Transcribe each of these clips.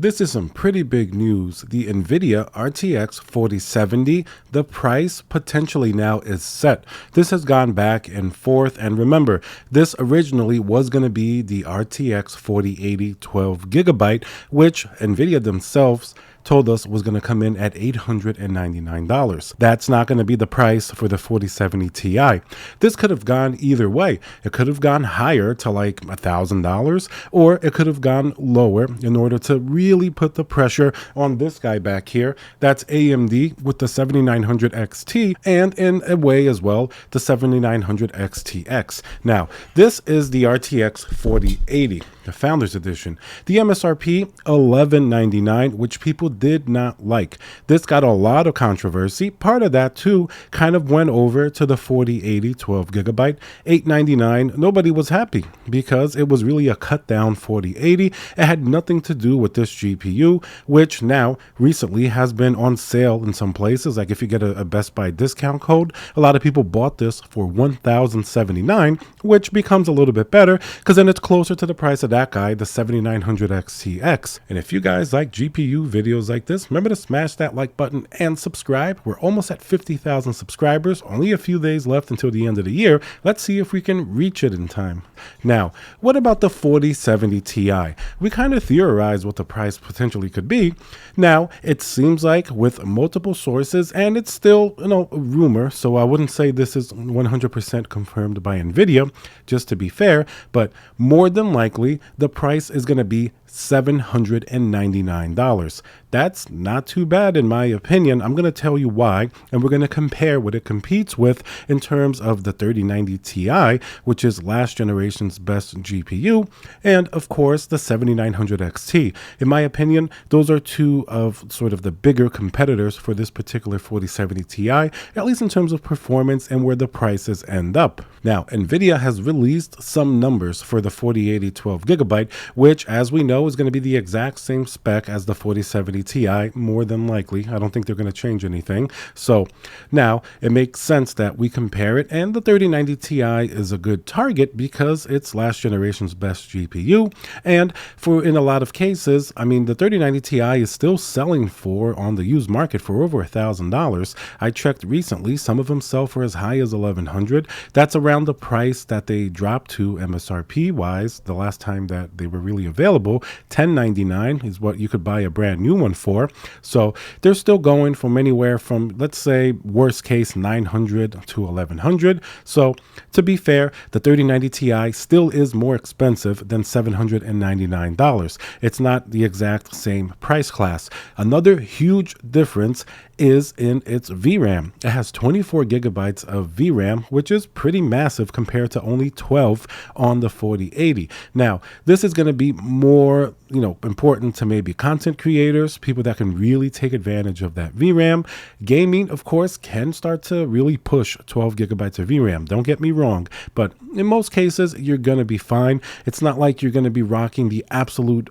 This is some pretty big news. The Nvidia RTX 4070, the price potentially now is set. This has gone back and forth, and remember, this originally was going to be the RTX 4080 12GB, which Nvidia themselves told us was going to come in at $899. That's not going to be the price for the 4070 Ti. This could have gone either way. It could have gone higher to like $1,000, or it could have gone lower in order to really put the pressure on this guy back here. That's AMD with the 7900 XT, and in a way as well, the 7900 XTX. Now, this is the RTX 4080. The Founders Edition. The MSRP $1199, which people did not like. This got a lot of controversy. Part of that too kind of went over to the 4080 12GB, $899. Nobody was happy because it was really a cut down 4080. It had nothing to do with this GPU, which now recently has been on sale in some places. Like if you get a Best Buy discount code, a lot of people bought this for $1,079, which becomes a little bit better because then it's closer to the price of that guy, the 7900 XTX. And if you guys like GPU videos like this, remember to smash that like button and subscribe. We're almost at 50,000 subscribers, only a few days left until the end of the year. Let's see if we can reach it in time. Now, what about the 4070 Ti? We kind of theorized what the price potentially could be. Now, it seems like with multiple sources, and it's still, a rumor, so I wouldn't say this is 100% confirmed by Nvidia, just to be fair, but more than likely, the price is going to be $799. That's not too bad in my opinion. I'm going to tell you why, and we're going to compare what it competes with in terms of the 3090 Ti, which is last generation's best GPU, and of course the 7900 XT. In my opinion, those are two of sort of the bigger competitors for this particular 4070 Ti, at least in terms of performance and where the prices end up. Now, Nvidia has released some numbers for the 4080 12GB, which, as we know, is going to be the exact same spec as the 4070 Ti, more than likely. I don't think they're going to change anything. So now it makes sense that we compare it, and the 3090 Ti is a good target because it's last generation's best GPU. And in a lot of cases, I mean, the 3090 Ti is still selling on the used market for over $1,000. I checked recently, some of them sell for as high as $1,100. That's around the price that they dropped to MSRP wise the last time that they were really available. $1,099 is what you could buy a brand new one for. So they're still going from anywhere from, let's say, worst case $900 to $1,100. So to be fair, the 3090 Ti still is more expensive than $799. It's not the exact same price class. Another huge difference is in its VRAM. It has 24 gigabytes of VRAM, which is pretty massive compared to only 12 on the 4080. Now, this is going to be more, important to maybe content creators, people that can really take advantage of that VRAM. Gaming, of course, can start to really push 12 gigabytes of VRAM. Don't get me wrong, but in most cases, you're going to be fine. It's not like you're going to be rocking the absolute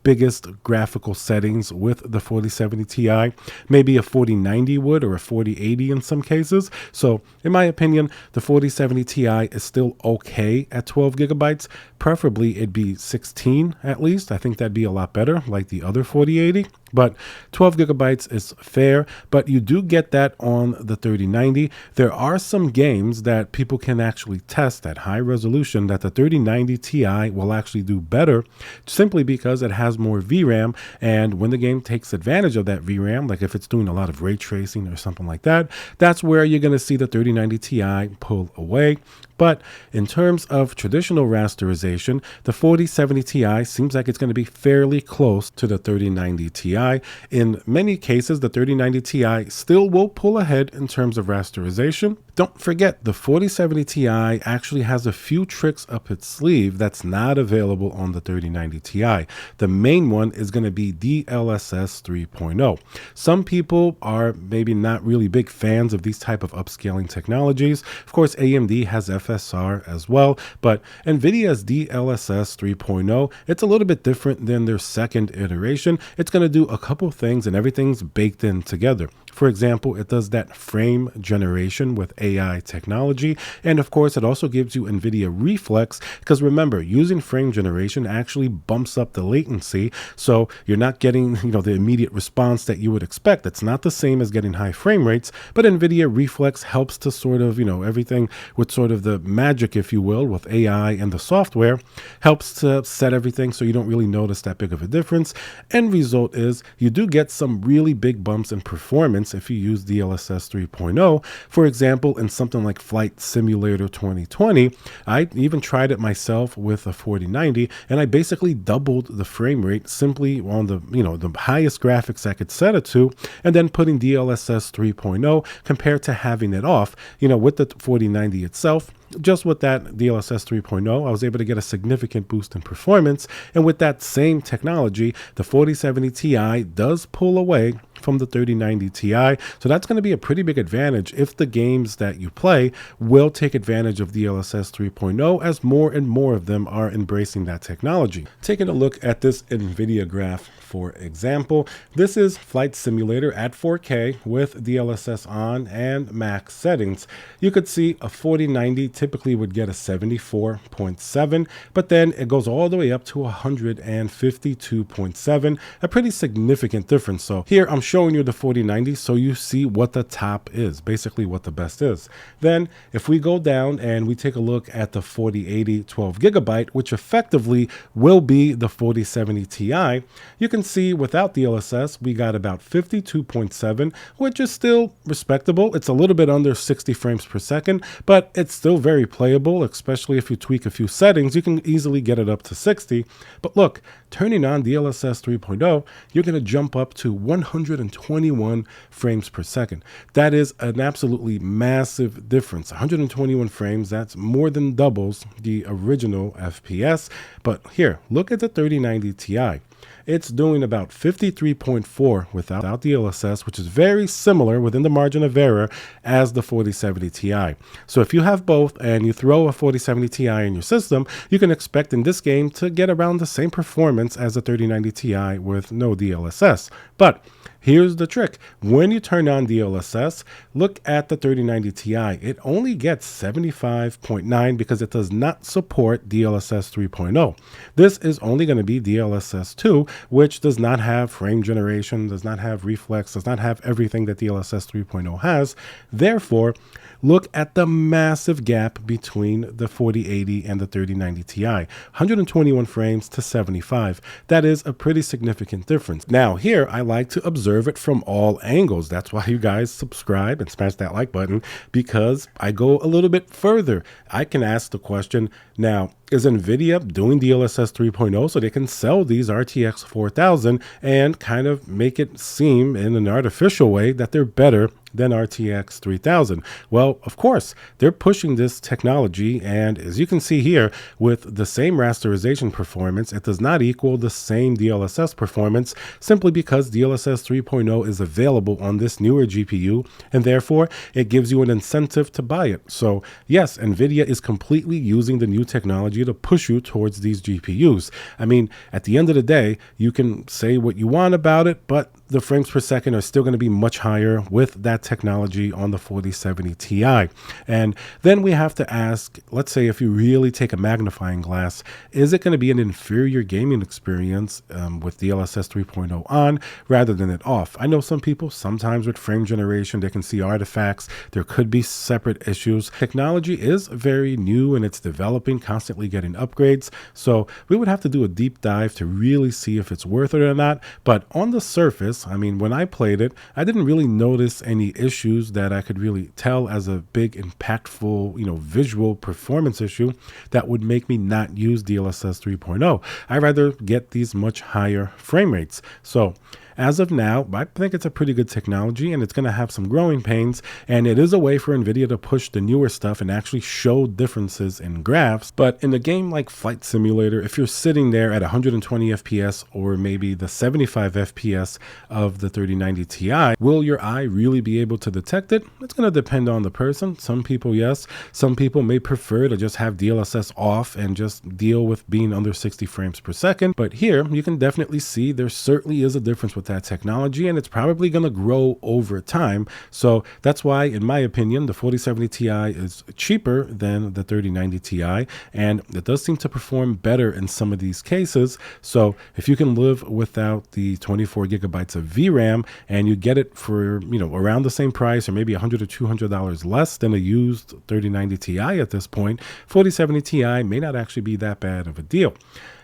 biggest graphical settings with the 4070 Ti. Maybe a 4090 would, or a 4080 in some cases. So in my opinion, the 4070 Ti is still okay at 12 gigabytes. Preferably it'd be 16 at least. I think that'd be a lot better, like the other 4080. But 12 gigabytes is fair, but you do get that on the 3090. There are some games that people can actually test at high resolution that the 3090 Ti will actually do better, simply because it has more VRAM, and when the game takes advantage of that VRAM, like if it's doing a lot of ray tracing or something like that, that's where you're going to see the 3090 Ti pull away. But in terms of traditional rasterization, the 4070 Ti seems like it's going to be fairly close to the 3090 Ti. In many cases, the 3090 Ti still will pull ahead in terms of rasterization. Don't forget, the 4070 Ti actually has a few tricks up its sleeve that's not available on the 3090 Ti. The main one is going to be DLSS 3.0. Some people are maybe not really big fans of these type of upscaling technologies. Of course, AMD has FSR as well, but Nvidia's DLSS 3.0, it's a little bit different than their second iteration. It's going to do a couple things, and everything's baked in together. For example, it does that frame generation with AI technology. And of course, it also gives you Nvidia Reflex, because remember, using frame generation actually bumps up the latency. So you're not getting, the immediate response that you would expect. It's not the same as getting high frame rates, but Nvidia Reflex helps to sort of, everything with sort of the magic, if you will, with AI and the software, helps to set everything so you don't really notice that big of a difference. End result is you do get some really big bumps in performance if you use DLSS 3.0. For example, in something like Flight Simulator 2020, I even tried it myself with a 4090, and I basically doubled the frame rate simply on the, the highest graphics I could set it to, and then putting DLSS 3.0 compared to having it off, with the 4090 itself. Just with that DLSS 3.0, I was able to get a significant boost in performance. And with that same technology, the 4070 Ti does pull away from the 3090 Ti. So that's going to be a pretty big advantage if the games that you play will take advantage of DLSS 3.0, as more and more of them are embracing that technology. Taking a look at this Nvidia graph, for example, this is Flight Simulator at 4K with DLSS on and max settings. You could see a 4090 typically would get a 74.7, but then it goes all the way up to 152.7, a pretty significant difference. So here I'm showing you the 4090 so you see what the top is, basically what the best is. Then if we go down and we take a look at the 4080 12GB, which effectively will be the 4070 Ti, you can see without DLSS we got about 52.7, which is still respectable. It's a little bit under 60 frames per second, but it's still very playable, especially if you tweak a few settings. You can easily get it up to 60. But look, turning on DLSS 3.0, you're going to jump up to 121 frames per second. That is an absolutely massive difference. 121 frames, that's more than doubles the original FPS. But here, look at the 3090 Ti. It's doing about 53.4 without DLSS, which is very similar within the margin of error as the 4070 Ti. So if you have both and you throw a 4070 Ti in your system, you can expect in this game to get around the same performance as a 3090 Ti with no DLSS. But here's the trick. When you turn on DLSS, look at the 3090 Ti. It only gets 75.9 because it does not support DLSS 3.0. This is only going to be DLSS 2, which does not have frame generation, does not have reflex, does not have everything that DLSS 3.0 has. Therefore, look at the massive gap between the 4080 and the 3090 Ti. 121 frames to 75. That is a pretty significant difference. Now here, I like to observe it from all angles. That's why you guys subscribe and smash that like button, because I go a little bit further. I can ask the question, now, is Nvidia doing DLSS 3.0 so they can sell these RTX 4000 and kind of make it seem in an artificial way that they're better than RTX 3000? Well, of course, they're pushing this technology, and as you can see here, with the same rasterization performance, it does not equal the same DLSS performance simply because DLSS 3.0 is available on this newer GPU, and therefore it gives you an incentive to buy it. So yes, Nvidia is completely using the new technology to push you towards these GPUs. I mean, at the end of the day, you can say what you want about it, but the frames per second are still going to be much higher with that technology on the 4070 Ti. And then we have to ask, let's say if you really take a magnifying glass, is it going to be an inferior gaming experience with DLSS 3.0 on rather than it off? I know some people, sometimes with frame generation, they can see artifacts. There could be separate issues. Technology is very new and it's developing, constantly getting upgrades. So we would have to do a deep dive to really see if it's worth it or not. But on the surface, I mean, when I played it, I didn't really notice any issues that I could really tell as a big, impactful, visual performance issue that would make me not use DLSS 3.0. I'd rather get these much higher frame rates. So as of now, I think it's a pretty good technology, and it's going to have some growing pains, and it is a way for Nvidia to push the newer stuff and actually show differences in graphs. But in a game like Flight Simulator, if you're sitting there at 120 FPS or maybe the 75 FPS of the 3090 Ti, will your eye really be able to detect it? It's going to depend on the person. Some people, yes. Some people may prefer to just have DLSS off and just deal with being under 60 frames per second. But here, you can definitely see there certainly is a difference with with that technology, and it's probably going to grow over time. So that's why, in my opinion, the 4070 Ti is cheaper than the 3090 Ti, and it does seem to perform better in some of these cases. So if you can live without the 24 gigabytes of VRAM and you get it for, around the same price or maybe $100 or $200 less than a used 3090 Ti at this point, 4070 Ti may not actually be that bad of a deal.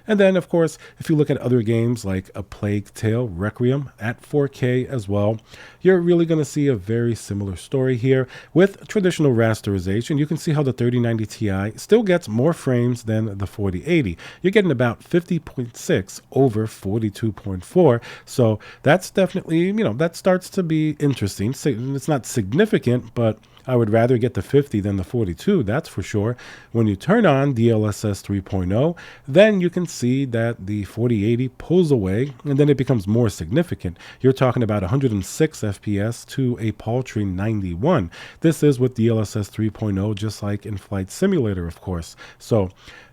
And then, of course, if you look at other games like A Plague Tale Requiem at 4K as well, you're really going to see a very similar story here. With traditional rasterization, you can see how the 3090 Ti still gets more frames than the 4080. You're getting about 50.6 over 42.4. So that's definitely, that starts to be interesting. It's not significant, but I would rather get the 50 than the 42, that's for sure. When you turn on DLSS 3.0, then you can see that the 4080 pulls away, and then it becomes more significant. You're talking about 106 FPS to a paltry 91. This is with DLSS 3.0, just like in Flight Simulator, of course. So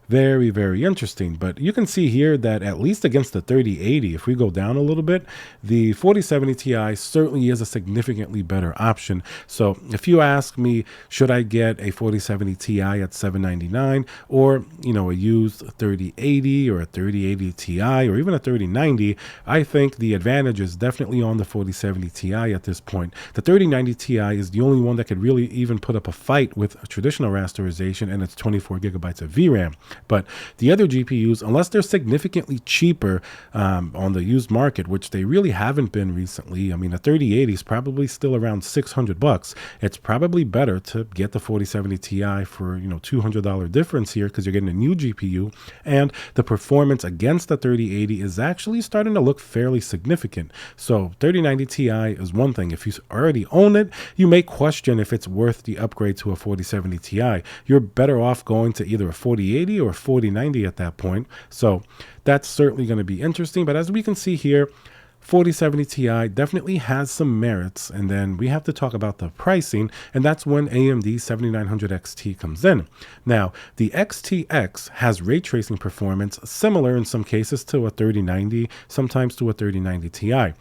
very, very interesting. But you can see here that at least against the 3080, if we go down a little bit, the 4070 Ti certainly is a significantly better option. So if you ask me, should I get a 4070 Ti at $799 or, a used 3080 or a 3080 Ti or even a 3090, I think the advantage is definitely on the 4070 Ti at this point. The 3090 Ti is the only one that could really even put up a fight with traditional rasterization and its 24 gigabytes of VRAM. But the other GPUs, unless they're significantly cheaper on the used market, which they really haven't been recently, a 3080 is probably still around $600. It's probably better to get the 4070 Ti for, $200 difference here because you're getting a new GPU, and the performance against the 3080 is actually starting to look fairly significant. So 3090 Ti is one thing. If you already own it, you may question if it's worth the upgrade to a 4070 Ti. You're better off going to either a 4080 or 4090 at that point. So that's certainly going to be interesting. But as we can see here, 4070 Ti definitely has some merits, and then we have to talk about the pricing, and that's when AMD 7900 XT comes in. Now, the XTX has ray tracing performance similar in some cases to a 3090, sometimes to a 3090 Ti.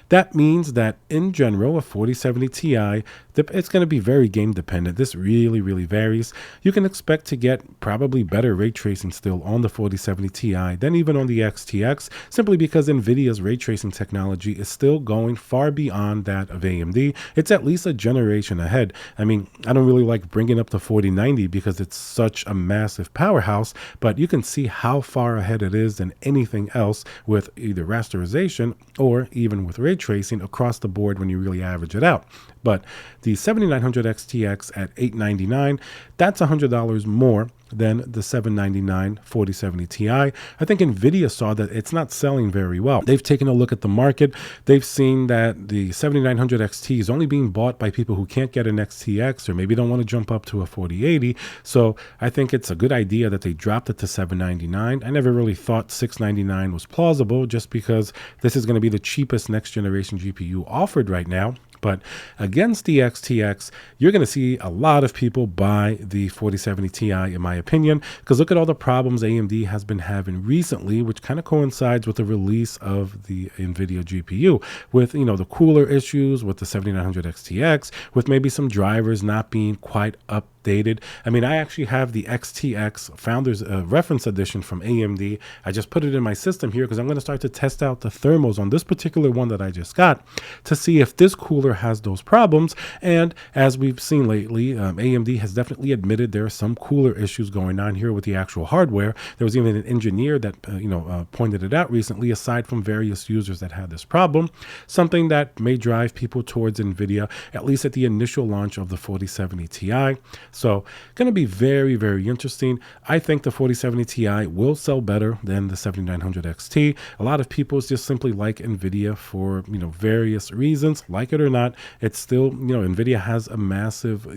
That means that in general, a 4070 Ti, it's going to be very game dependent. This really, really varies. You can expect to get probably better ray tracing still on the 4070 Ti than even on the XTX, simply because Nvidia's ray tracing technology is still going far beyond that of AMD. It's at least a generation ahead. I don't really like bringing up the 4090 because it's such a massive powerhouse, but you can see how far ahead it is than anything else with either rasterization or even with ray tracing across the board when you really average it out. But the 7900 XTX at $899, that's $100 more than the $799 4070 Ti. I think Nvidia saw that it's not selling very well. They've taken a look at the market. They've seen that the 7900 XT is only being bought by people who can't get an XTX or maybe don't want to jump up to a 4080. So I think it's a good idea that they dropped it to $799. I never really thought $699 was plausible just because this is going to be the cheapest next generation GPU offered right now. But against the XTX, you're going to see a lot of people buy the 4070 Ti, in my opinion, because look at all the problems AMD has been having recently, which kind of coincides with the release of the Nvidia GPU, with, the cooler issues with the 7900 XTX, with maybe some drivers not being quite updated. I actually have the XTX Founders Reference Edition from AMD. I just put it in my system here because I'm going to start to test out the thermals on this particular one that I just got to see if this cooler has those problems. And as we've seen lately, AMD has definitely admitted there are some cooler issues going on here with the actual hardware. There was even an engineer that pointed it out recently, aside from various users that had this problem, something that may drive people towards Nvidia, at least at the initial launch of the 4070 Ti. So going to be very, very interesting. I think the 4070 Ti will sell better than the 7900 XT. A lot of people just simply like Nvidia for, various reasons. Like it or not, it's still, Nvidia has a massive,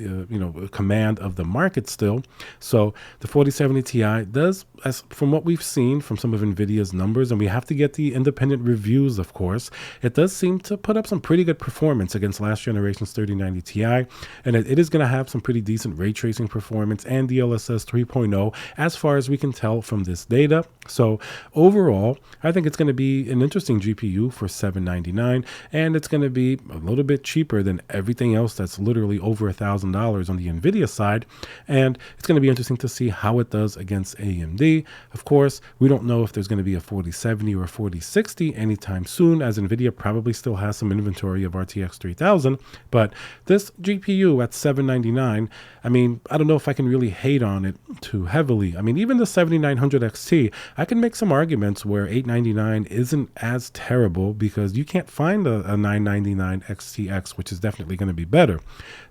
command of the market still. So the 4070 Ti does, as from what we've seen from some of Nvidia's numbers, and we have to get the independent reviews, of course, it does seem to put up some pretty good performance against last generation's 3090 Ti, and it is going to have some pretty decent ray ray tracing performance, and DLSS 3.0 as far as we can tell from this data. So overall, I think it's going to be an interesting GPU for $799, and it's going to be a little bit cheaper than everything else that's literally over $1,000 on the Nvidia side. And it's going to be interesting to see how it does against AMD. Of course, we don't know if there's going to be a 4070 or a 4060 anytime soon, as Nvidia probably still has some inventory of RTX 3000. But this GPU at $799, I mean, I don't know if I can really hate on it too heavily. I mean, even the 7900 XT, I can make some arguments where $899 isn't as terrible, because you can't find a $999 XTX, which is definitely going to be better.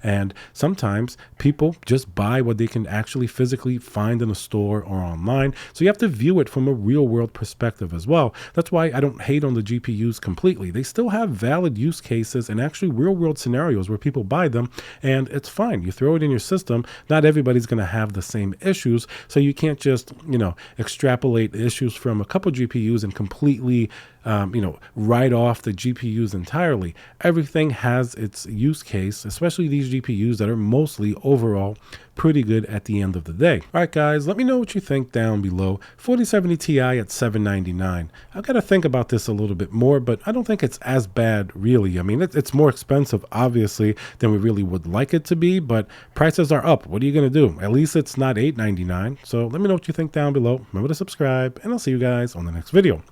And sometimes people just buy what they can actually physically find in a store or online. So you have to view it from a real world perspective as well. That's why I don't hate on the GPUs completely. They still have valid use cases and actually real world scenarios where people buy them, and it's fine. You throw it in your system. Not everybody's going to have the same issues. So you can't just, extrapolate issues from a couple GPUs and completely write off the GPUs entirely. Everything has its use case, especially these GPUs that are mostly overall pretty good at the end of the day. All right, guys, let me know what you think down below. 4070 Ti at $799. I've got to think about this a little bit more, but I don't think it's as bad, really. I mean, it's more expensive, obviously, than we really would like it to be, but prices are up. What are you going to do? At least it's not $899. So let me know what you think down below. Remember to subscribe, and I'll see you guys on the next video.